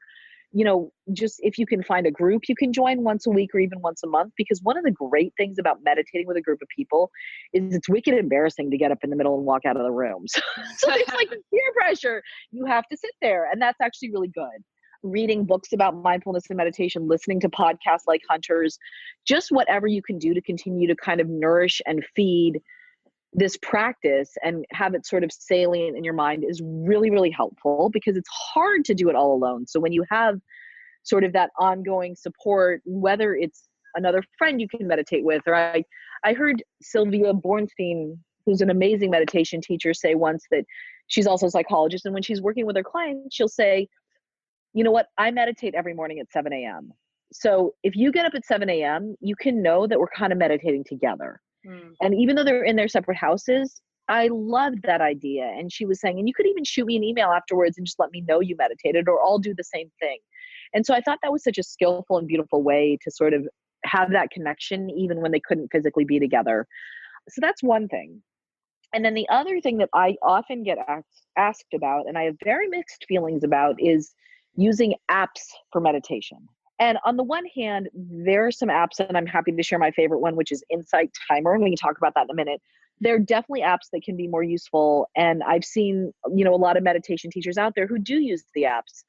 just if you can find a group you can join once a week or even once a month, because one of the great things about meditating with a group of people is it's wicked embarrassing to get up in the middle and walk out of the room. So there's like peer pressure. You have to sit there, and that's actually really good. Reading books about mindfulness and meditation, listening to podcasts like Hunter's, just whatever you can do to continue to kind of nourish and feed this practice and have it sort of salient in your mind is really, really helpful, because it's hard to do it all alone. So when you have sort of that ongoing support, whether it's another friend you can meditate with, or I heard Sylvia Bornstein, who's an amazing meditation teacher, say once that she's also a psychologist. And when she's working with her clients, she'll say, you know what, I meditate every morning at 7 a.m. So if you get up at 7 a.m., you can know that we're kind of meditating together. And even though they're in their separate houses, I loved that idea. And she was saying, and you could even shoot me an email afterwards and just let me know you meditated, or I'll do the same thing. And so I thought that was such a skillful and beautiful way to sort of have that connection, even when they couldn't physically be together. So that's one thing. And then the other thing that I often get asked about, and I have very mixed feelings about, is using apps for meditation. And on the one hand, there are some apps, and I'm happy to share my favorite one, which is Insight Timer. And we can talk about that in a minute. There are definitely apps that can be more useful. And I've seen, a lot of meditation teachers out there who do use the apps.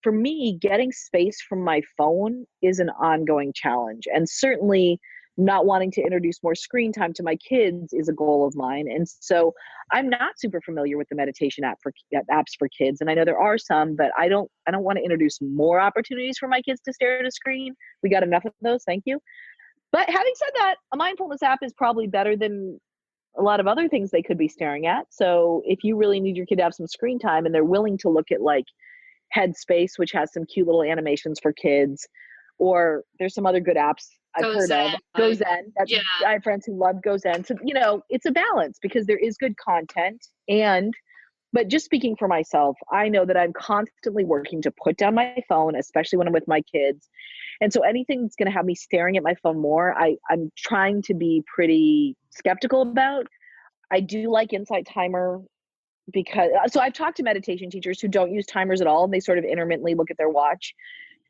For me, getting space from my phone is an ongoing challenge. And certainly not wanting to introduce more screen time to my kids is a goal of mine. And so I'm not super familiar with the meditation apps for kids. And I know there are some, but I don't want to introduce more opportunities for my kids to stare at a screen. We got enough of those. Thank you. But having said that, a mindfulness app is probably better than a lot of other things they could be staring at. So if you really need your kid to have some screen time and they're willing to look at like Headspace, which has some cute little animations for kids, or there's some other good apps I've heard of. GoZen. I have friends who love GoZen. So, it's a balance, because there is good content. But just speaking for myself, I know that I'm constantly working to put down my phone, especially when I'm with my kids. And so anything that's going to have me staring at my phone more, I'm trying to be pretty skeptical about. I do like Insight Timer, because so I've talked to meditation teachers who don't use timers at all, and they sort of intermittently look at their watch.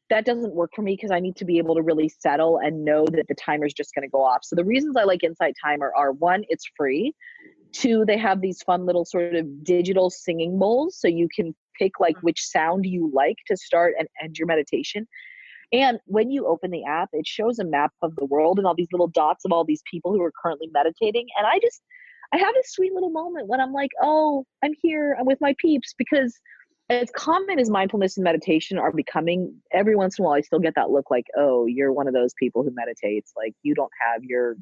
That doesn't work for me, because I need to be able to really settle and know that the timer's just going to go off. So the reasons I like Insight Timer are: one, it's free; two, they have these fun little sort of digital singing bowls, so you can pick like which sound you like to start and end your meditation. And when you open the app, it shows a map of the world and all these little dots of all these people who are currently meditating. And I have this sweet little moment when I'm like, oh, I'm here, I'm with my peeps, because as common as mindfulness and meditation are becoming, every once in a while, I still get that look like, oh, you're one of those people who meditates. Like you don't have your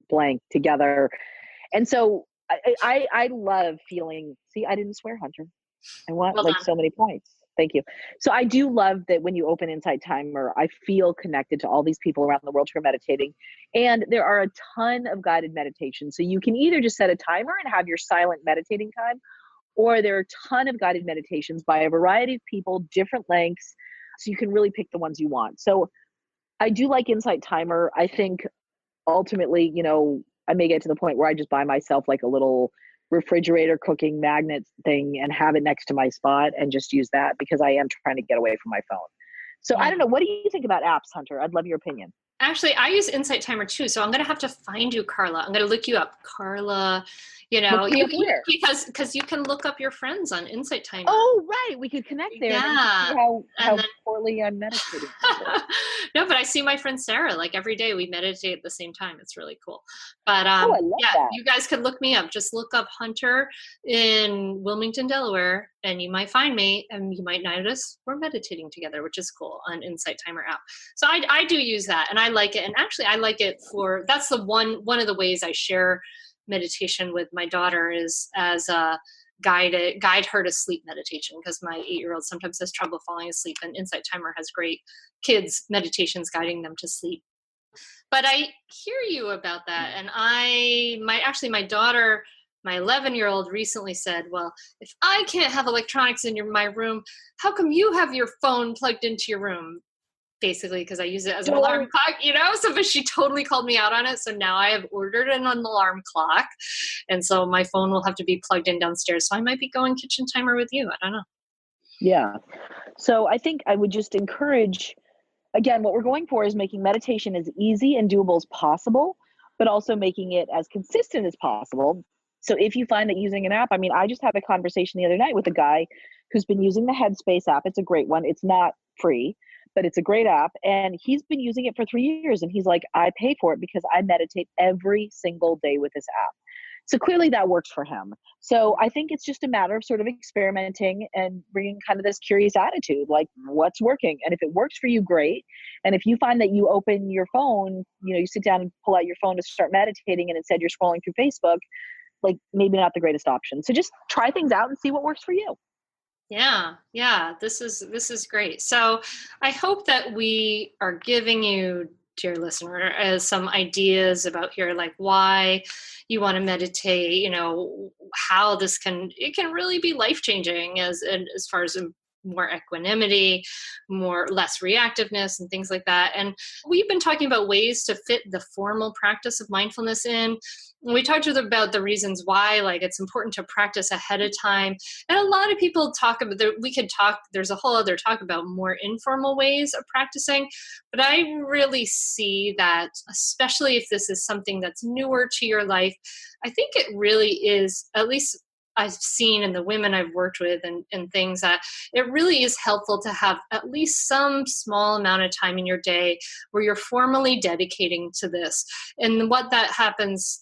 blank together. And so I love feeling, see, I didn't swear, Hunter. I want Well like done. so many points. Thank you. So I do love that when you open Insight Timer, I feel connected to all these people around the world who are meditating. And there are a ton of guided meditations. So you can either just set a timer and have your silent meditating time, or there are a ton of guided meditations by a variety of people, different lengths. So you can really pick the ones you want. So I do like Insight Timer. I think ultimately, I may get to the point where I just buy myself like a little refrigerator cooking magnet thing and have it next to my spot and just use that because I am trying to get away from my phone. So I Yeah. don't know. What do you think about apps, Hunter? I'd love your opinion. Actually, I use Insight Timer too, so I'm going to have to find you, Carla. I'm going to look you up, Carla. Look me up where? Because you can look up your friends on Insight Timer. Oh, right. We could connect there and then you can see Yeah, and how then poorly I'm meditating. no, but I see my friend Sarah like every day. We meditate at the same time. It's really cool. But Oh, I love yeah, that. you guys could look me up. Just look up Hunter in Wilmington, Delaware, and you might find me. And you might notice we're meditating together, which is cool on Insight Timer app. So I do use that, and I like it. And actually, I like it for that's the one of the ways I share meditation with my daughter is as a guide her to sleep meditation, because my 8-year-old sometimes has trouble falling asleep, and Insight Timer has great kids meditations guiding them to sleep. But I hear you about that, and my daughter, my 11-year-old recently said, well, if I can't have electronics in my room, how come you have your phone plugged into your room? Basically, because I use it as an alarm Don't clock. So, but she totally called me out on it. So now I have ordered an alarm clock. And so my phone will have to be plugged in downstairs. So I might be going kitchen timer with you. I don't know. Yeah. So I think I would just encourage, again, what we're going for is making meditation as easy and doable as possible, but also making it as consistent as possible. So if you find that using an app, I mean, I just had a conversation the other night with a guy who's been using the Headspace app. It's a great one. It's not free, but it's a great app. And he's been using it for 3 years. And he's like, I pay for it because I meditate every single day with this app. So clearly that works for him. So I think it's just a matter of sort of experimenting and bringing kind of this curious attitude, like what's working. And if it works for you, great. And if you find that you open your phone, you sit down and pull out your phone to start meditating and instead you're scrolling through Facebook, like maybe not the greatest option. So just try things out and see what works for you. Yeah. This is great. So I hope that we are giving you, dear listener, some ideas about here, like why you want to meditate, how it can really be life changing as far as more equanimity, less reactiveness and things like that. And we've been talking about ways to fit the formal practice of mindfulness in. We talked about the reasons why, like it's important to practice ahead of time. And a lot of people talk about there's a whole other talk about more informal ways of practicing. But I really see that, especially if this is something that's newer to your life, I think it really is, at least I've seen in the women I've worked with and things, that it really is helpful to have at least some small amount of time in your day where you're formally dedicating to this. And what that happens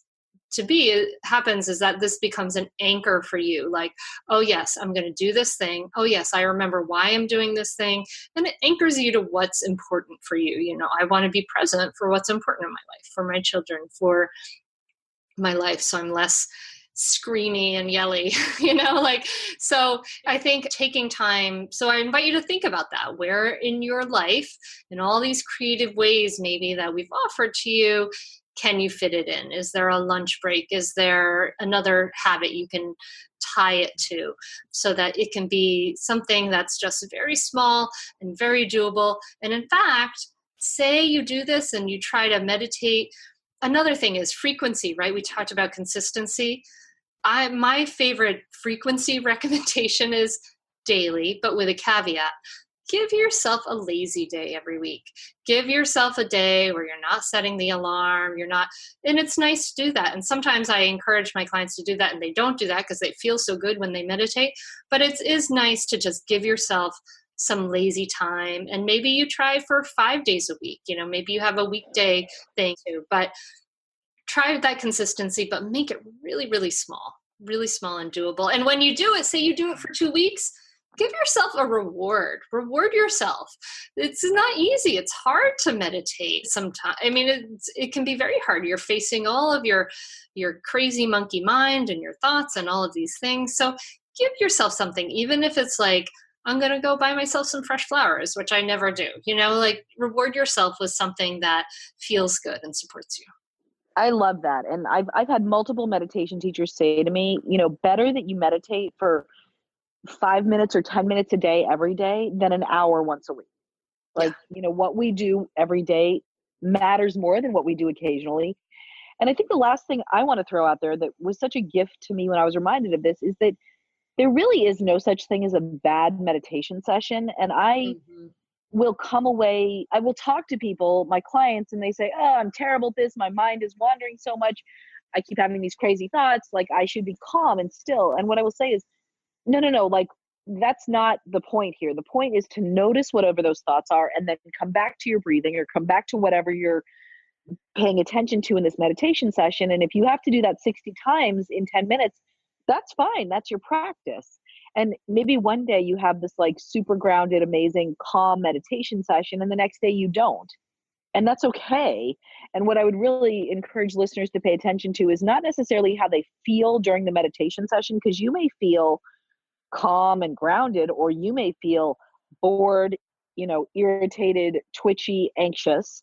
is that this becomes an anchor for you. Like, oh yes, I'm going to do this thing. Oh yes, I remember why I'm doing this thing. And it anchors you to what's important for you. I want to be present for what's important in my life, for my children, for my life. So I'm less screamy and yelly, so I think taking time. So I invite you to think about that. Where in your life, in all these creative ways maybe that we've offered to you, can you fit it in? Is there a lunch break? Is there another habit you can tie it to so that it can be something that's just very small and very doable? And in fact, say you do this and you try to meditate. Another thing is frequency, right? We talked about consistency. My favorite frequency recommendation is daily, but with a caveat. Give yourself a lazy day every week. Give yourself a day where you're not setting the alarm, and it's nice to do that. And sometimes I encourage my clients to do that and they don't do that because they feel so good when they meditate. But it is nice to just give yourself some lazy time. And maybe you try for 5 days a week. Maybe you have a weekday thing too, but try that consistency, but make it really, really small and doable. And when you do it, say you do it for 2 weeks, give yourself a reward yourself. It's not easy. It's hard to meditate sometimes. I mean, it can be very hard. You're facing all of your crazy monkey mind and your thoughts and all of these things. So give yourself something, even if it's like, I'm going to go buy myself some fresh flowers, which I never do. Like reward yourself with something that feels good and supports you. I love that. And I've had multiple meditation teachers say to me, better that you meditate for 5 minutes or 10 minutes a day every day than an hour once a week. Yeah. Like, what we do every day matters more than what we do occasionally. And I think the last thing I want to throw out there that was such a gift to me when I was reminded of this is that there really is no such thing as a bad meditation session. And I Mm-hmm. will come away, I will talk to people, my clients, and they say, "Oh, I'm terrible at this. My mind is wandering so much. I keep having these crazy thoughts. Like, I should be calm and still." And what I will say is, no, no, no. Like, that's not the point here. The point is to notice whatever those thoughts are and then come back to your breathing or come back to whatever you're paying attention to in this meditation session. And if you have to do that 60 times in 10 minutes, that's fine. That's your practice. And maybe one day you have this like super grounded, amazing, calm meditation session, and the next day you don't. And that's okay. And what I would really encourage listeners to pay attention to is not necessarily how they feel during the meditation session, because you may feel calm and grounded, or you may feel bored, irritated, twitchy, anxious.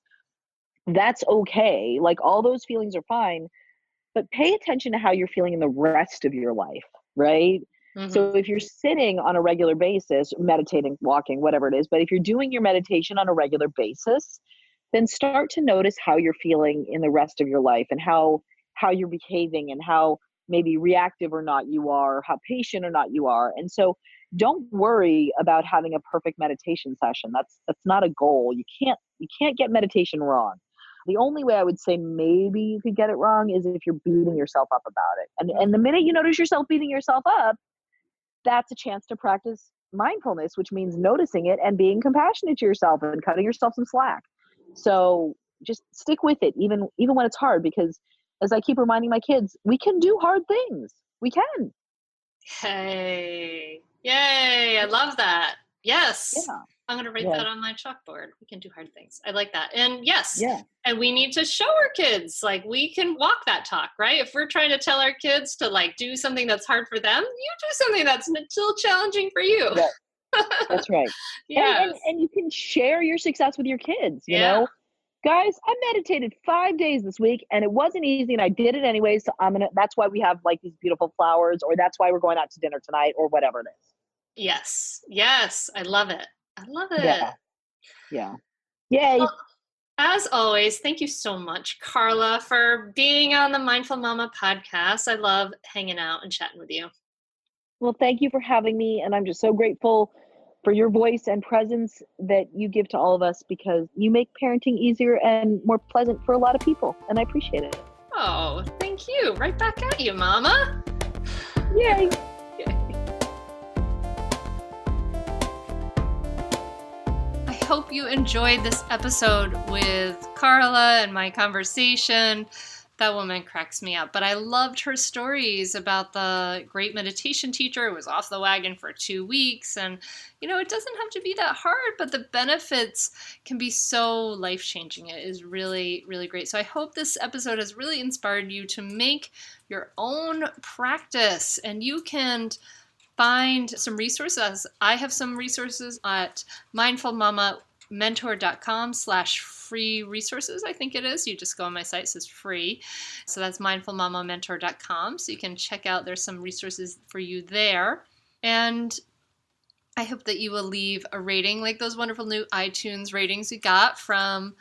That's okay. Like, all those feelings are fine, but pay attention to how you're feeling in the rest of your life, right? Mm-hmm. So if you're sitting on a regular basis, meditating, walking, whatever it is, but if you're doing your meditation on a regular basis, then start to notice how you're feeling in the rest of your life and how you're behaving and how maybe reactive or not you are, how patient or not you are. And so don't worry about having a perfect meditation session. That's not a goal. You can't get meditation wrong. The only way I would say maybe you could get it wrong is if you're beating yourself up about it. And the minute you notice yourself beating yourself up, that's a chance to practice mindfulness, which means noticing it and being compassionate to yourself and cutting yourself some slack. So just stick with it, even when it's hard, because as I keep reminding my kids, we can do hard things. We can. Hey, yay, I love that. Yes, Yeah. I'm going to write Yeah. that on my chalkboard. We can do hard things. I like that. And yes, Yeah. and we need to show our kids, like, we can walk that talk, right? If we're trying to tell our kids to like do something that's hard for them, you do something that's still challenging for you. Yeah. That's right. And, and Yes. and you can share your success with your kids, Yeah. Guys, I meditated 5 days this week and it wasn't easy and I did it anyway. So that's why we have like these beautiful flowers, or that's why we're going out to dinner tonight, or whatever it is. Yes. Yes. I love it. I love it. Yeah. Yeah. Yay. Well, as always, thank you so much, Carla, for being on the Mindful Mama podcast. I love hanging out and chatting with you. Well, thank you for having me. And I'm just so grateful for your voice and presence that you give to all of us, because you make parenting easier and more pleasant for a lot of people. And I appreciate it. Oh, thank you. Right back at you, Mama. Yay. I hope you enjoyed this episode with Carla and my conversation. That woman cracks me up. But I loved her stories about the great meditation teacher who was off the wagon for 2 weeks. And, it doesn't have to be that hard, but the benefits can be so life-changing. It is really, really great. So I hope this episode has really inspired you to make your own practice. And you can find some resources. I have some resources at mindfulmamamentor.com/free resources. I think it is. You just go on my site, it says free. So that's mindfulmamamentor.com. So you can check out, there's some resources for you there. And I hope that you will leave a rating like those wonderful new iTunes ratings we got from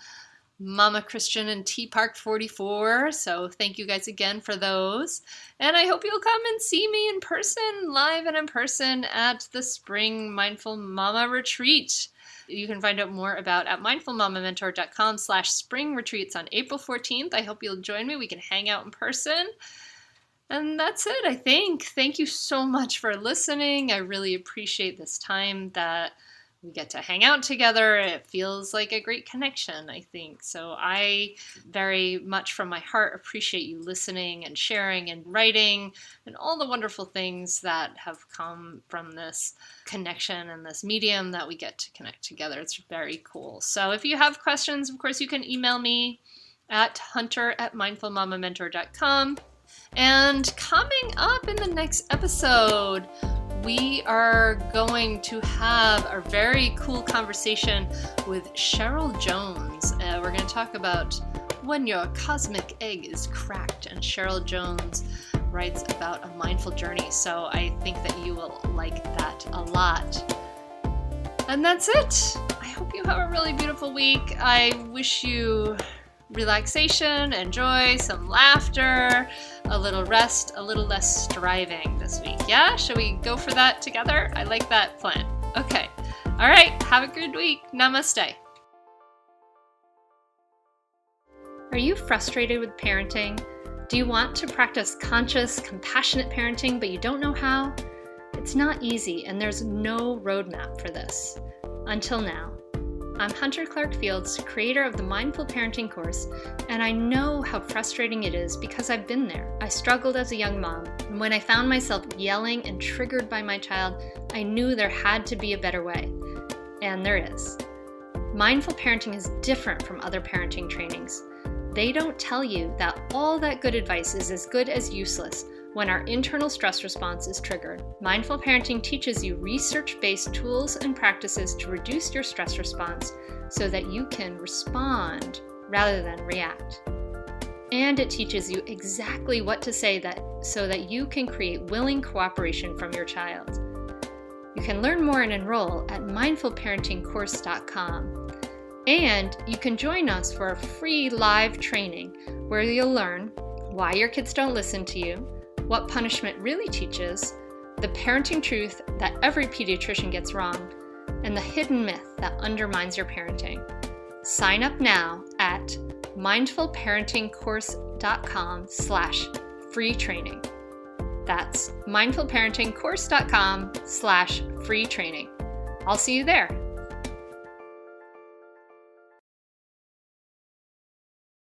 Mama Christian and T Park 44. So thank you guys again for those. And I hope you'll come and see me in person, live and in person, at the Spring Mindful Mama Retreat. You can find out more about at mindfulmamamentor.com/spring retreats on April 14th. I hope you'll join me. We can hang out in person. And that's it, I think. Thank you so much for listening. I really appreciate this time that We get to hang out together. It feels like a great connection, I think. So I very much from my heart appreciate you listening and sharing and writing and all the wonderful things that have come from this connection and this medium that we get to connect together. It's very cool. So if you have questions, of course, you can email me at hunter@mindfulmamamentor.com. And coming up in the next episode, we are going to have a very cool conversation with Cheryl Jones. We're going to talk about when your cosmic egg is cracked, and Cheryl Jones writes about a mindful journey. So I think that you will like that a lot. And that's it. I hope you have a really beautiful week. I wish you relaxation and joy, some laughter, a little rest, a little less striving this week. Yeah? Shall we go for that together? I like that plan. Okay. All right. Have a good week. Namaste. Are you frustrated with parenting? Do you want to practice conscious, compassionate parenting, but you don't know how? It's not easy, and there's no roadmap for this. Until now. I'm Hunter Clark-Fields, creator of the Mindful Parenting course, and I know how frustrating it is because I've been there. I struggled as a young mom, and when I found myself yelling and triggered by my child, I knew there had to be a better way. And there is. Mindful parenting is different from other parenting trainings. They don't tell you that all that good advice is as good as useless when our internal stress response is triggered. Mindful parenting teaches you research-based tools and practices to reduce your stress response so that you can respond rather than react. And it teaches you exactly what to say so that you can create willing cooperation from your child. You can learn more and enroll at mindfulparentingcourse.com. And you can join us for a free live training where you'll learn why your kids don't listen to you, what punishment really teaches, the parenting truth that every pediatrician gets wrong, and the hidden myth that undermines your parenting. Sign up now at mindfulparentingcourse.com/free training. That's mindfulparentingcourse.com/free training. I'll see you there.